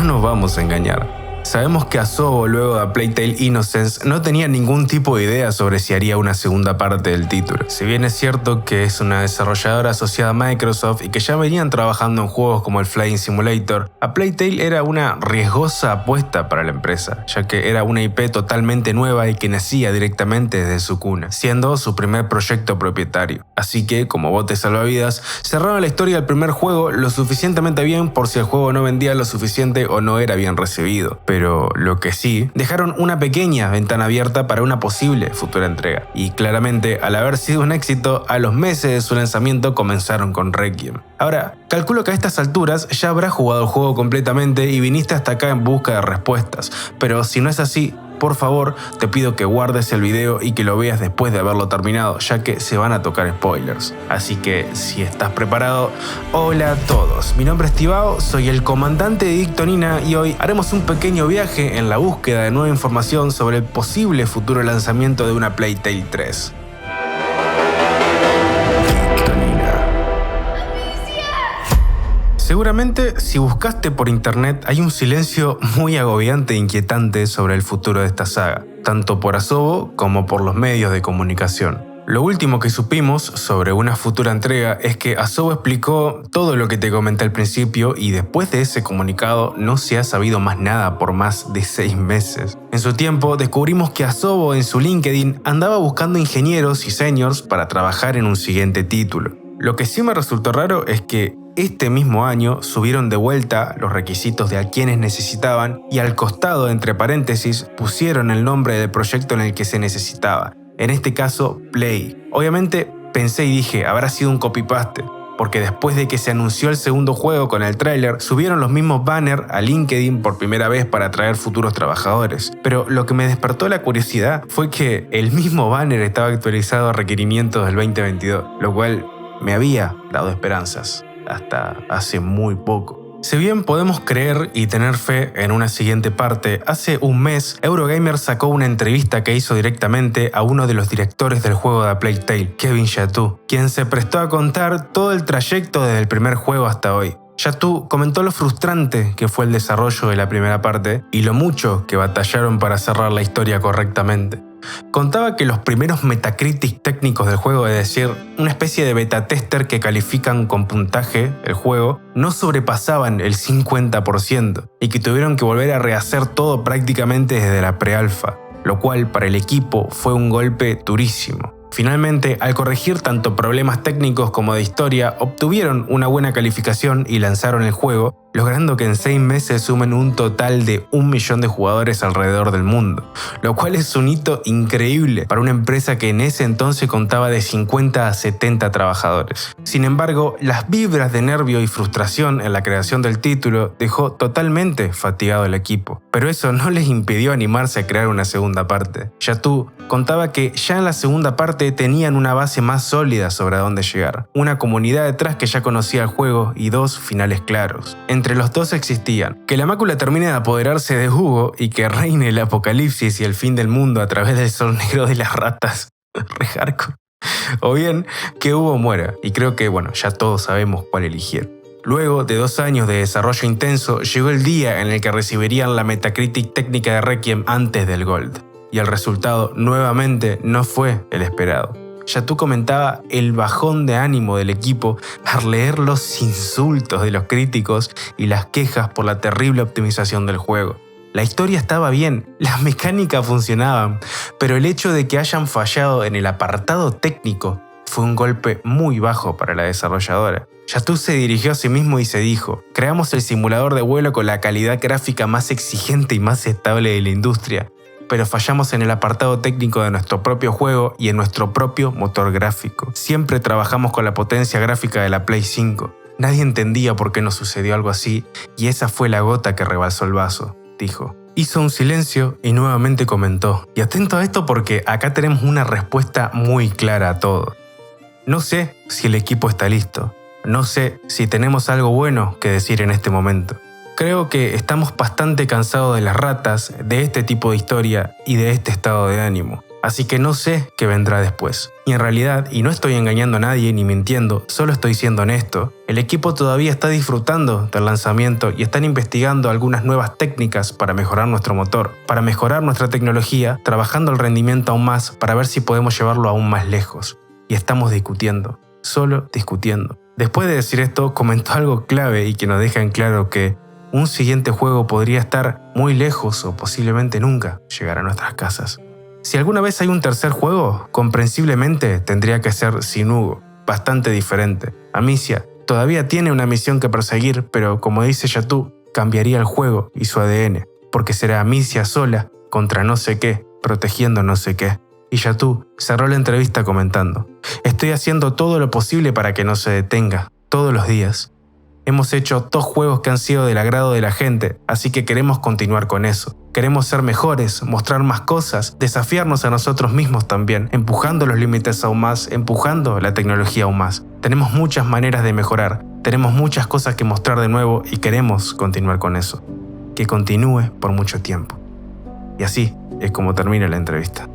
nos vamos a engañar. Sabemos que Asobo, luego de A Plague Tale Innocence, no tenía ningún tipo de idea sobre si haría una segunda parte del título. Si bien es cierto que es una desarrolladora asociada a Microsoft y que ya venían trabajando en juegos como el Flying Simulator, A Plague Tale era una riesgosa apuesta para la empresa, ya que era una IP totalmente nueva y que nacía directamente desde su cuna, siendo su primer proyecto propietario. Así que, como bote salvavidas, cerraron la historia del primer juego lo suficientemente bien por si el juego no vendía lo suficiente o no era bien recibido. Pero lo que sí, dejaron una pequeña ventana abierta para una posible futura entrega. Y claramente, al haber sido un éxito, a los meses de su lanzamiento comenzaron con Requiem. Ahora, calculo que a estas alturas ya habrás jugado el juego completamente y viniste hasta acá en busca de respuestas. Pero si no es así, por favor, te pido que guardes el video y que lo veas después de haberlo terminado, ya que se van a tocar spoilers. Así que, si estás preparado, hola a todos. Mi nombre es Tibao, soy el comandante de Dictonina y hoy haremos un pequeño viaje en la búsqueda de nueva información sobre el posible futuro lanzamiento de una Plague Tale 3. Seguramente, si buscaste por internet, hay un silencio muy agobiante e inquietante sobre el futuro de esta saga, tanto por Asobo como por los medios de comunicación. Lo último que supimos sobre una futura entrega es que Asobo explicó todo lo que te comenté al principio y después de ese comunicado no se ha sabido más nada por más de 6 meses. En su tiempo descubrimos que Asobo en su LinkedIn andaba buscando ingenieros y seniors para trabajar en un siguiente título. Lo que sí me resultó raro es que este mismo año subieron de vuelta los requisitos de a quienes necesitaban y al costado, entre paréntesis, pusieron el nombre del proyecto en el que se necesitaba. En este caso, Play. Obviamente pensé y dije, habrá sido un copy-paste, porque después de que se anunció el segundo juego con el tráiler, subieron los mismos banners a LinkedIn por primera vez para atraer futuros trabajadores. Pero lo que me despertó la curiosidad fue que el mismo banner estaba actualizado a requerimientos del 2022, lo cual me había dado esperanzas hasta hace muy poco. Si bien podemos creer y tener fe en una siguiente parte, hace un mes Eurogamer sacó una entrevista que hizo directamente a uno de los directores del juego de A Plague Tale, Kevin Chatou, quien se prestó a contar todo el trayecto desde el primer juego hasta hoy. Chatou comentó lo frustrante que fue el desarrollo de la primera parte y lo mucho que batallaron para cerrar la historia correctamente. Contaba que los primeros Metacritic técnicos del juego, es decir, una especie de beta tester que califican con puntaje el juego, no sobrepasaban el 50% y que tuvieron que volver a rehacer todo prácticamente desde la pre-alfa, lo cual para el equipo fue un golpe durísimo. Finalmente, al corregir tanto problemas técnicos como de historia, obtuvieron una buena calificación y lanzaron el juego, logrando que en 6 meses sumen un total de 1 millón de jugadores alrededor del mundo, lo cual es un hito increíble para una empresa que en ese entonces contaba de 50 a 70 trabajadores. Sin embargo, las vibras de nervio y frustración en la creación del título dejó totalmente fatigado al equipo, pero eso no les impidió animarse a crear una segunda parte. Chatou contaba que ya en la segunda parte tenían una base más sólida sobre a dónde llegar, una comunidad detrás que ya conocía el juego y 2 finales claros. Entre los dos existían que la mácula termine de apoderarse de Hugo y que reine el apocalipsis y el fin del mundo a través del sol negro de las ratas, re hardcore, o bien que Hugo muera, y creo que ya todos sabemos cuál eligieron. Luego de 2 años de desarrollo intenso, llegó el día en el que recibirían la Metacritic técnica de Requiem antes del Gold, y el resultado nuevamente no fue el esperado. Chatou comentaba el bajón de ánimo del equipo al leer los insultos de los críticos y las quejas por la terrible optimización del juego. La historia estaba bien, las mecánicas funcionaban, pero el hecho de que hayan fallado en el apartado técnico fue un golpe muy bajo para la desarrolladora. Chatou se dirigió a sí mismo y se dijo: creamos el simulador de vuelo con la calidad gráfica más exigente y más estable de la industria, pero fallamos en el apartado técnico de nuestro propio juego y en nuestro propio motor gráfico. Siempre trabajamos con la potencia gráfica de la Play 5. Nadie entendía por qué nos sucedió algo así y esa fue la gota que rebalsó el vaso, dijo. Hizo un silencio y nuevamente comentó: y atento a esto porque acá tenemos una respuesta muy clara a todo. No sé si el equipo está listo. No sé si tenemos algo bueno que decir en este momento. Creo que estamos bastante cansados de las ratas, de este tipo de historia y de este estado de ánimo. así que no sé qué vendrá después. Y en realidad, y no estoy engañando a nadie ni mintiendo, solo estoy siendo honesto, el equipo todavía está disfrutando del lanzamiento y están investigando algunas nuevas técnicas para mejorar nuestro motor, para mejorar nuestra tecnología, trabajando el rendimiento aún más para ver si podemos llevarlo aún más lejos. Y estamos discutiendo, solo discutiendo. Después de decir esto, comentó algo clave y que nos deja en claro que un siguiente juego podría estar muy lejos o posiblemente nunca llegar a nuestras casas. Si alguna vez hay un tercer juego, comprensiblemente tendría que ser sin Hugo, bastante diferente. Amicia todavía tiene una misión que perseguir, pero como dice Yatu, cambiaría el juego y su ADN, porque será Amicia sola contra no sé qué, protegiendo no sé qué. Y Yatu cerró la entrevista comentando: estoy haciendo todo lo posible para que no se detenga, todos los días. Hemos hecho 2 juegos que han sido del agrado de la gente, así que queremos continuar con eso. Queremos ser mejores, mostrar más cosas, desafiarnos a nosotros mismos también, empujando los límites aún más, empujando la tecnología aún más. Tenemos muchas maneras de mejorar, tenemos muchas cosas que mostrar de nuevo y queremos continuar con eso. Que continúe por mucho tiempo. Y así es como termina la entrevista.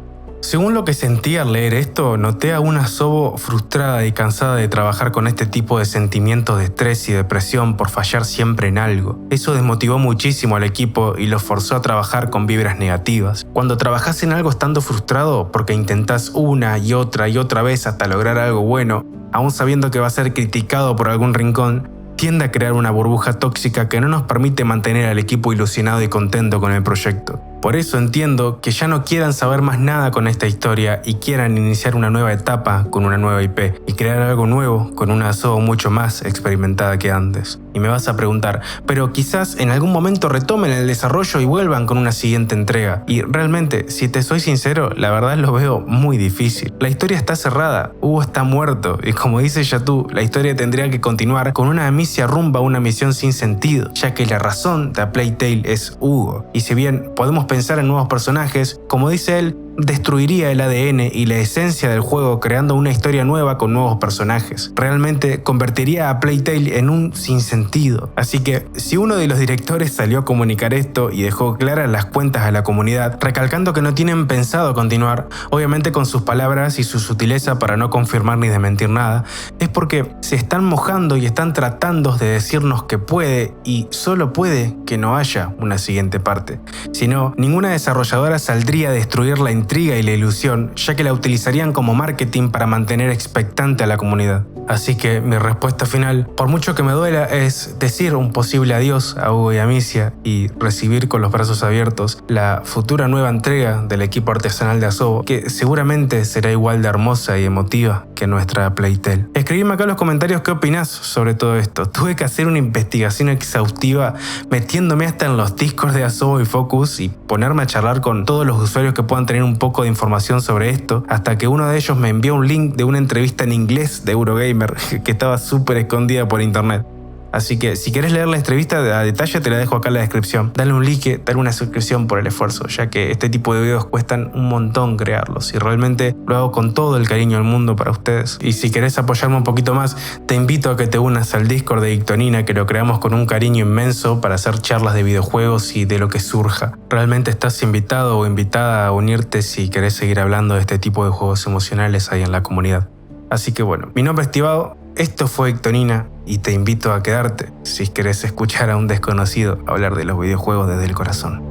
Según lo que sentí al leer esto, noté a una Asobo frustrada y cansada de trabajar con este tipo de sentimientos de estrés y depresión por fallar siempre en algo. Eso desmotivó muchísimo al equipo y los forzó a trabajar con vibras negativas. Cuando trabajás en algo estando frustrado porque intentás una y otra vez hasta lograr algo bueno, aún sabiendo que va a ser criticado por algún rincón, tiende a crear una burbuja tóxica que no nos permite mantener al equipo ilusionado y contento con el proyecto. Por eso entiendo que ya no quieran saber más nada con esta historia y quieran iniciar una nueva etapa con una nueva IP y crear algo nuevo con una Asobo mucho más experimentada que antes. Y me vas a preguntar, pero quizás en algún momento retomen el desarrollo y vuelvan con una siguiente entrega. Y realmente, si te soy sincero, la verdad lo veo muy difícil. La historia está cerrada, Hugo está muerto y como dice Yatu, la historia tendría que continuar con una Amicia rumbo a una misión sin sentido, ya que la razón de A Plague Tale es Hugo. Y si bien podemos pensar en nuevos personajes, como dice él, destruiría el ADN y la esencia del juego creando una historia nueva con nuevos personajes. Realmente convertiría a Plague Tale en un sinsentido. Así que si uno de los directores salió a comunicar esto y dejó claras las cuentas a la comunidad, recalcando que no tienen pensado continuar, obviamente con sus palabras y su sutileza para no confirmar ni desmentir nada, es porque se están mojando y están tratando de decirnos que puede y solo puede que no haya una siguiente parte. Si no, ninguna desarrolladora saldría a destruir la intriga y la ilusión, ya que la utilizarían como marketing para mantener expectante a la comunidad. Así que mi respuesta final, por mucho que me duela, es decir un posible adiós a Hugo y Amicia y recibir con los brazos abiertos la futura nueva entrega del equipo artesanal de Asobo, que seguramente será igual de hermosa y emotiva que nuestra Plague Tale. Escribime acá en los comentarios qué opinás sobre todo esto. Tuve que hacer una investigación exhaustiva metiéndome hasta en los Discords de Asobo y Focus y ponerme a charlar con todos los usuarios que puedan tener un poco de información sobre esto, hasta que uno de ellos me envió un link de una entrevista en inglés de Eurogamer que estaba súper escondida por internet. Así que si querés leer la entrevista a detalle te la dejo acá en la descripción. Dale un like, dale una suscripción por el esfuerzo, ya que este tipo de videos cuestan un montón crearlos y realmente lo hago con todo el cariño del mundo para ustedes. Y si querés apoyarme un poquito más, te invito a que te unas al Discord de Ictonina, que lo creamos con un cariño inmenso para hacer charlas de videojuegos y de lo que surja. Realmente estás invitado o invitada a unirte si querés seguir hablando de este tipo de juegos emocionales ahí en la comunidad. Así que bueno, mi nombre es Tibado, esto fue Ictonina y te invito a quedarte si querés escuchar a un desconocido hablar de los videojuegos desde el corazón.